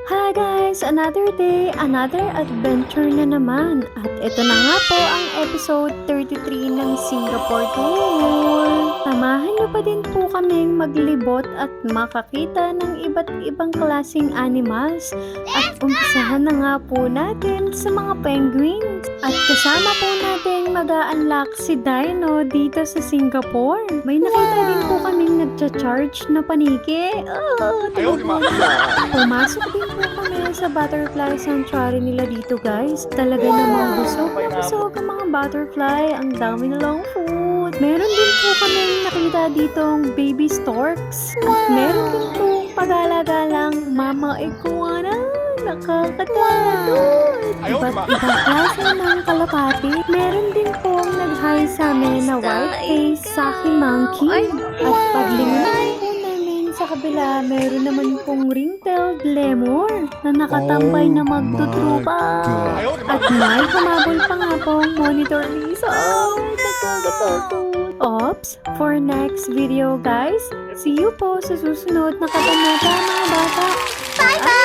Hi guys! Another day, another adventure na naman. At ito na nga po ang episode 33 ng Singapore Tour. Samahan niyo pa din po kaming maglibot at makakita ng iba't ibang klaseng animals. At umpisahan na nga po natin sa mga penguins. At kasama po natin mag-a-unlock si Dino dito sa Singapore. May nakita din po kaming nagcha-charge na paniki. Pumasok din po kami sa butterfly sanctuary nila dito guys. Talaga namang busog na busog ang mga butterfly. Ang dami nilang food. Meron din po kami nakita ditong baby storks. At meron din po pagala-galang mama iguana. Nakakatawa doon. Iba't ibang klase ng kalapati. Meron din pong nag-hi sa amin na white-faced saki monkey. At paglingon po namin sa kabila, meron naman pong ring-tailed lemur na nakatambay na magtutrupa. At may humabol pa nga pong monitor lizard. Nakakatakot. Ops, for next video guys, see you po sa susunod na kabanata mga bata. Bye-bye!